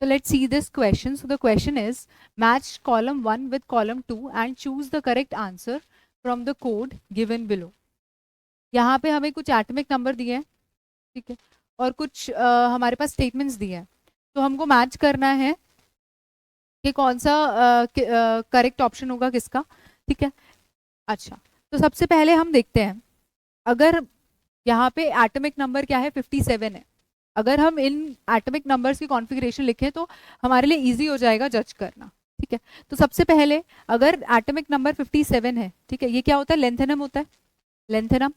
So let's see this question. So the question is, match column 1 with column 2 and choose the correct answer from the code given below. यहाँ पे हमें कुछ atomic number दिए हैं, ठीक है, और कुछ हमारे पास स्टेटमेंट्स दिए हैं, तो हमको मैच करना है कि कौन सा करेक्ट ऑप्शन होगा किसका, ठीक है। अच्छा, तो सबसे पहले हम देखते हैं, अगर यहाँ पे एटॉमिक नंबर क्या है 57 है, अगर हम इन एटॉमिक नंबर्स की कॉन्फ़िगरेशन लिखें तो हमारे लिए इजी हो जाएगा जज करना, ठीक है। तो सबसे पहले अगर एटॉमिक नंबर 57 है, ठीक है, ये क्या होता है, लेंथेनम होता है, लेंथेनम।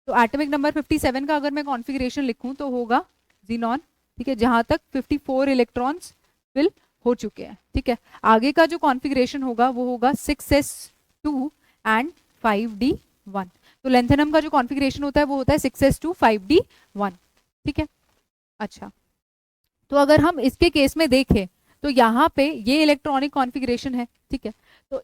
तो एटॉमिक नंबर 57 का अगर मैं कॉन्फ़िगरेशन लिखूं तो होगा जीनॉन, ठीक है, जहां तक 54 इलेक्ट्रॉन्स फिल हो चुके हैं, ठीक है। आगे का जो कॉन्फ़िगरेशन होगा वो होगा 6s2 एंड 5d1। तो लेंथेनम का जो कॉन्फ़िगरेशन होता है वो होता है 6s2 5d1, ठीक है। अच्छा, तो अगर हम इसके केस में देखें तो यहाँ पे ये इलेक्ट्रॉनिक कॉन्फ़िगरेशन है, ठीक है। तो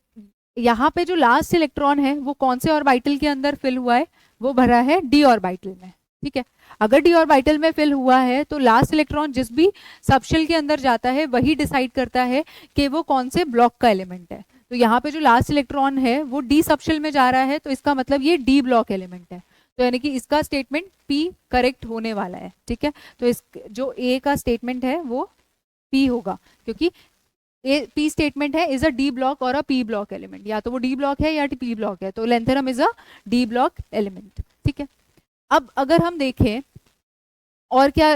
यहाँ पे जो लास्ट इलेक्ट्रॉन है वो कौन से ऑर्बिटल के अंदर फिल हुआ है, वो भरा है डी ऑर्बिटल में, ठीक है। अगर डी ऑर्बिटल में फिल हुआ है तो लास्ट इलेक्ट्रॉन जिस भी सबशेल के अंदर जाता है वही डिसाइड करता है कि वो कौन से ब्लॉक का एलिमेंट है। तो यहाँ पे जो लास्ट इलेक्ट्रॉन है वो डी सबशेल में जा रहा है, तो इसका मतलब ये डी ब्लॉक एलिमेंट है, तो यानी कि इसका स्टेटमेंट पी करेक्ट होने वाला है, ठीक है। तो इस जो ए का स्टेटमेंट है वो पी होगा, क्योंकि ए पी स्टेटमेंट है इज अ डी ब्लॉक और अ पी ब्लॉक एलिमेंट, या तो वो डी ब्लॉक है या पी ब्लॉक है, तो lanthanum is a D block element, ठीक है। अब अगर हम देखें और क्या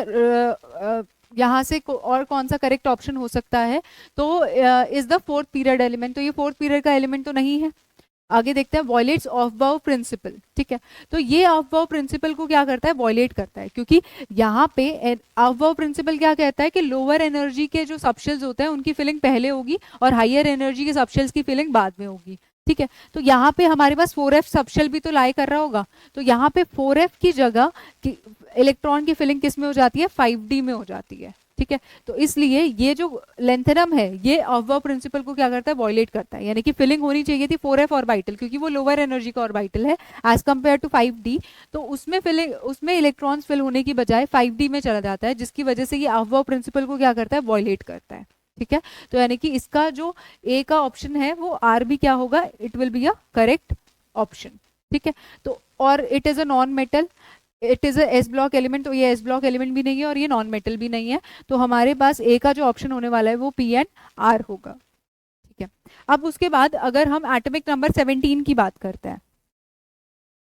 यहाँ से और कौन सा करेक्ट ऑप्शन हो सकता है, तो is the fourth period element, तो ये फोर्थ पीरियड का एलिमेंट तो नहीं है। आगे देखते हैं वॉयलेट्स ऑफ बाउ प्रिंसिपल, ठीक है। तो ये ऑफ बाउ प्रिंसिपल को क्या करता है, वॉयलेट करता है, क्योंकि यहाँ पे ऑफ बाउ प्रिंसिपल क्या कहता है कि लोअर एनर्जी के जो सबशेल्स होते हैं उनकी फिलिंग पहले होगी और हाइयर एनर्जी के सबशेल्स की फिलिंग बाद में होगी, ठीक है। तो यहाँ पे हमारे पास 4f सबशेल भी तो लाई कर रहा होगा, तो यहाँ पे 4f की जगह इलेक्ट्रॉन की फिलिंग किस में हो जाती है, 5d में हो जाती है, ठीक है। तो इसलिए ये जो लेंथेनम है ये ऑफ प्रिंसिपल को क्या करता है, वॉयलेट करता है, यानी कि फिलिंग होनी चाहिए थी 4f ऑर्बिटल, क्योंकि वो लोअर एनर्जी का ऑर्बिटल है एज कंपेयर टू 5d, तो उसमें फिलिंग, उसमें इलेक्ट्रॉन्स फिल होने की बजाय 5d में चला जाता है, जिसकी वजह से ये ऑफ प्रिंसिपल को क्या करता है, वॉयलेट करता है, ठीक है। तो यानी कि इसका जो ए का ऑप्शन है वो आर भी क्या होगा, it will be a correct option, ठीक है। तो और it is a non metal, it is S block element, तो ये एस ब्लॉक एलिमेंट भी नहीं है और ये नॉन मेटल भी नहीं है, तो हमारे पास ए का जो ऑप्शन होने वाला है वो पी एंड आर होगा, ठीक है। अब उसके बाद अगर हम एटॉमिक नंबर 17 की बात करते हैं,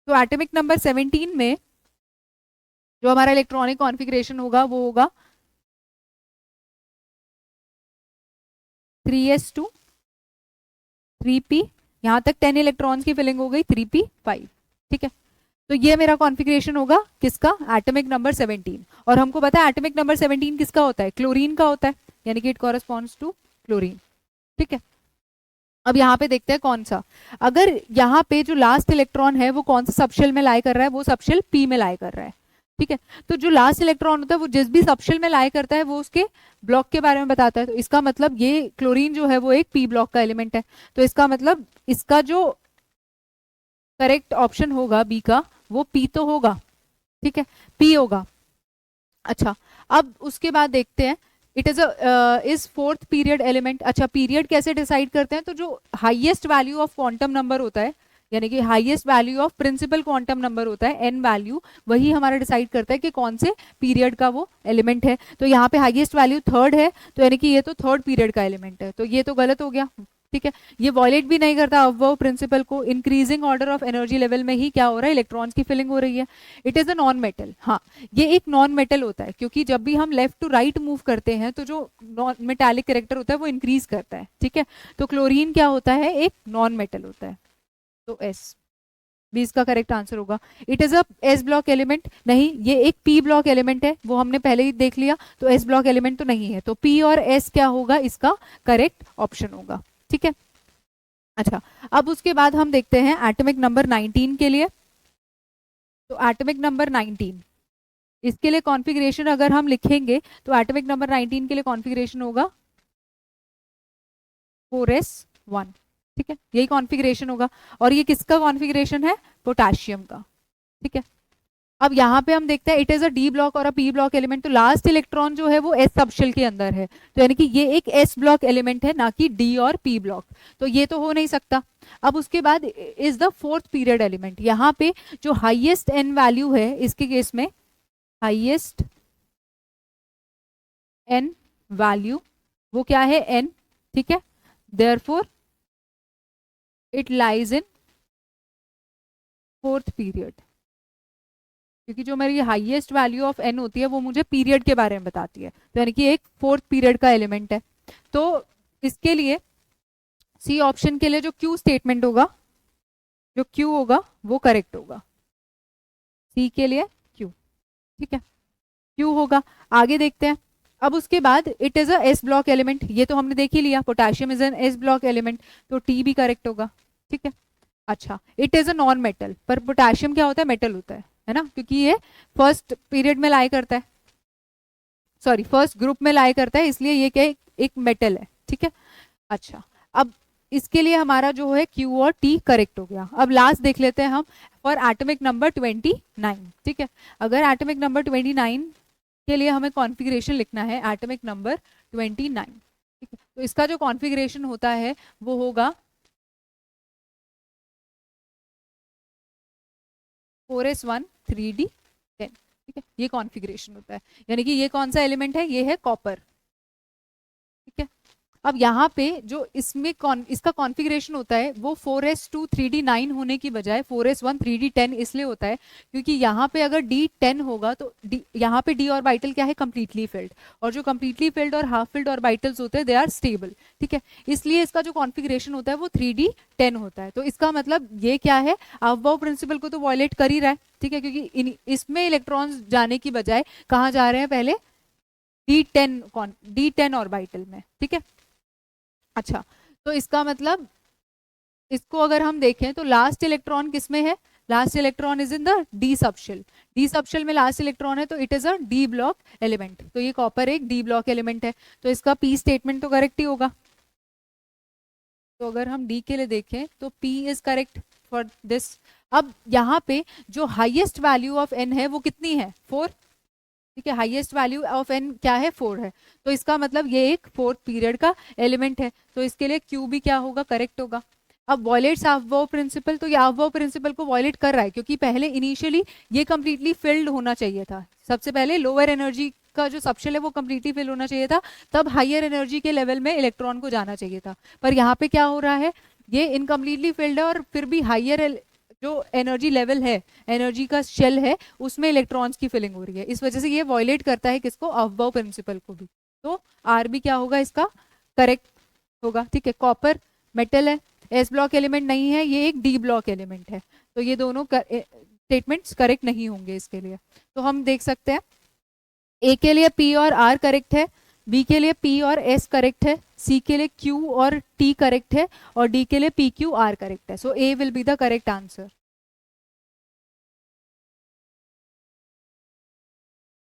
तो एटॉमिक नंबर 17 में जो हमारा इलेक्ट्रॉनिक कॉन्फ़िगरेशन होगा वो होगा 3s2 3p, यहाँ तक 10 इलेक्ट्रॉन्स की फिलिंग हो गई 3p5, ठीक है। तो ये मेरा कॉन्फ़िगरेशन होगा किसका, एटॉमिक नंबर 17, और हमको पता है एटॉमिक नंबर 17 किसका होता है, क्लोरीन का होता है, यानी कि इट कॉरेस्पॉन्ड्स टू क्लोरीन, ठीक है। अब यहाँ पे देखते हैं कौन सा, अगर यहाँ पे जो लास्ट इलेक्ट्रॉन है वो कौन सा सबशेल में लाई कर रहा है, वो सबशेल पी में लाई कर रहा है, ठीक है। तो जो लास्ट इलेक्ट्रॉन होता है वो जिस भी सबशेल में लाई करता है वो उसके ब्लॉक के बारे में बताता है, तो इसका मतलब ये क्लोरीन जो है वो एक पी ब्लॉक का एलिमेंट है, तो इसका मतलब इसका जो करेक्ट ऑप्शन होगा बी का वो पी तो होगा, ठीक है, पी होगा। अच्छा, अब उसके बाद देखते हैं it is is fourth period element. अच्छा, पीरियड कैसे डिसाइड करते हैं, तो जो highest value of quantum number होता है, यानी कि highest value of principal quantum number होता है एन वैल्यू, वही हमारा डिसाइड करता है कि कौन से पीरियड का वो एलिमेंट है। तो यहाँ पे हाईएस्ट वैल्यू थर्ड है, तो यानी कि ये तो थर्ड पीरियड का एलिमेंट है, तो ये तो गलत हो गया, ठीक है। ये वॉयलेट भी नहीं करता अबव प्रिंसिपल को, increasing order of energy level में ही क्या हो रहा है, इलेक्ट्रॉन्स की फिलिंग हो रही है। It is a non metal, हाँ ये एक नॉन मेटल होता है, क्योंकि जब भी हम लेफ्ट टू राइट मूव करते हैं तो जो नॉन मेटालिक कैरेक्टर होता है वो इंक्रीज करता है, ठीक है। तो क्लोरीन क्या होता है, एक नॉन मेटल होता है, तो एस बी इसका करेक्ट आंसर होगा। It is a S block element, नहीं ये एक पी ब्लॉक एलिमेंट है, वो हमने पहले ही देख लिया, तो एस ब्लॉक एलिमेंट तो नहीं है, तो पी और एस क्या होगा, इसका करेक्ट ऑप्शन होगा, ठीक है। अच्छा, अब उसके बाद हम देखते हैं एटॉमिक नंबर 19 के लिए। तो एटॉमिक नंबर 19 इसके लिए कॉन्फ़िगरेशन अगर हम लिखेंगे तो एटॉमिक नंबर 19 के लिए कॉन्फ़िगरेशन होगा 4s1, ठीक है, यही कॉन्फ़िगरेशन होगा, और ये किसका कॉन्फ़िगरेशन है, पोटेशियम का, ठीक है। अब यहाँ पे हम देखते हैं it is a D block और अ पी ब्लॉक एलिमेंट, तो लास्ट इलेक्ट्रॉन जो है वो एस सबशेल के अंदर है, तो यानी कि ये एक एस ब्लॉक एलिमेंट है, ना कि डी और पी ब्लॉक, तो ये तो हो नहीं सकता। अब उसके बाद is the fourth period element, यहाँ पे जो हाईएस्ट एन वैल्यू है इसके केस में, हाईएस्ट एन वैल्यू वो क्या है, एन, ठीक है, therefore it lies in fourth period, क्योंकि जो मेरी हाईएस्ट वैल्यू ऑफ एन होती है वो मुझे पीरियड के बारे में बताती है, तो यानी कि एक फोर्थ पीरियड का एलिमेंट है। तो इसके लिए सी ऑप्शन के लिए जो क्यू स्टेटमेंट होगा, जो क्यू होगा वो करेक्ट होगा, सी के लिए क्यू, ठीक है, क्यू होगा। आगे देखते हैं। अब उसके बाद it is a S block element, ये तो हमने देख ही लिया, potassium is an S block element, तो टी भी करेक्ट होगा, ठीक है। अच्छा, it is a non metal, पर पोटेशियम क्या होता है, मेटल होता है ना, क्योंकि ये फर्स्ट पीरियड में लाई करता है, सॉरी फर्स्ट ग्रुप में लाई करता है, इसलिए ये क्या एक मेटल है, ठीक है। अच्छा, अब इसके लिए हमारा जो है Q और T करेक्ट हो गया। अब लास्ट देख लेते हैं हम फॉर एटॉमिक नंबर 29, ठीक है। अगर एटॉमिक नंबर 29 के लिए हमें कॉन्फ़िगरेशन लिखना है, एटॉमिक नंबर 29, ठीक है, तो इसका जो कॉन्फ़िगरेशन होता है वो होगा 4s1 3d10, ठीक है, ये कॉन्फ़िगरेशन होता है, यानी कि ये कौन सा एलिमेंट है, ये है कॉपर, ठीक है। अब यहाँ पे जो इसमें इसका कॉन्फ़िगरेशन होता है वो 4s2 3d9 होने की बजाय 4s1 3d10 इसलिए होता है क्योंकि यहाँ पे अगर d10 होगा तो यहाँ पे d ऑर्बिटल क्या है, कंप्लीटली फिल्ड, और जो कंप्लीटली फिल्ड और हाफ फिल्ड ऑर्बिटल्स होते हैं दे आर स्टेबल, ठीक है, इसलिए इसका जो कॉन्फ़िगरेशन होता है वो 3d10 होता है। तो इसका मतलब ये क्या है, अफबाउ प्रिंसिपल को तो वॉयलेट कर ही रहा है, ठीक है, क्योंकि इसमें इलेक्ट्रॉन्स जाने की बजाय कहाँ जा रहे हैं, पहले d10 ऑर्बिटल में, ठीक है। अच्छा, तो इसका मतलब इसको अगर हम देखें तो लास्ट इलेक्ट्रॉन किस में है, last electron is in the D subshell, D subshell में लास्ट इलेक्ट्रॉन है, तो it is a D block element, तो ये कॉपर एक डी ब्लॉक एलिमेंट है, तो इसका पी स्टेटमेंट तो करेक्ट ही होगा। तो अगर हम डी के लिए देखें तो P is correct for this. अब यहाँ पे जो हाईएस्ट वैल्यू ऑफ एन है वो कितनी है, 4, ठीक है, हाईएस्ट वैल्यू ऑफ एन क्या है, 4 है, तो इसका मतलब ये एक फोर्थ पीरियड का एलिमेंट है, तो इसके लिए क्यू भी क्या होगा, करेक्ट होगा। अब वॉयलेट्स अफबाउ प्रिंसिपल, तो ये अफबाउ प्रिंसिपल को वॉयलेट कर रहा है क्योंकि पहले इनिशियली ये कंप्लीटली फिल्ड होना चाहिए था, सबसे पहले लोअर एनर्जी का जो सबशेल है वो कंप्लीटली फिल होना चाहिए था, तब हायर एनर्जी के लेवल में इलेक्ट्रॉन को जाना चाहिए था, पर यहाँ पे क्या हो रहा है, ये इनकम्प्लीटली फिल्ड है और फिर भी हायर जो एनर्जी लेवल है, एनर्जी का शेल है, उसमें इलेक्ट्रॉन्स की फिलिंग हो रही है, इस वजह से ये वॉयलेट करता है किसको, अफबाउ प्रिंसिपल को भी, तो आर भी क्या होगा इसका, करेक्ट होगा, ठीक है। कॉपर मेटल है, एस ब्लॉक एलिमेंट नहीं है, ये एक डी ब्लॉक एलिमेंट है, तो ये दोनों स्टेटमेंट्स करेक्ट नहीं होंगे इसके लिए। तो हम देख सकते हैं ए के लिए पी और आर करेक्ट है, बी के लिए पी और एस करेक्ट है, सी के लिए क्यू और टी करेक्ट है, और डी के लिए पी क्यू आर करेक्ट है, so A will be the correct answer.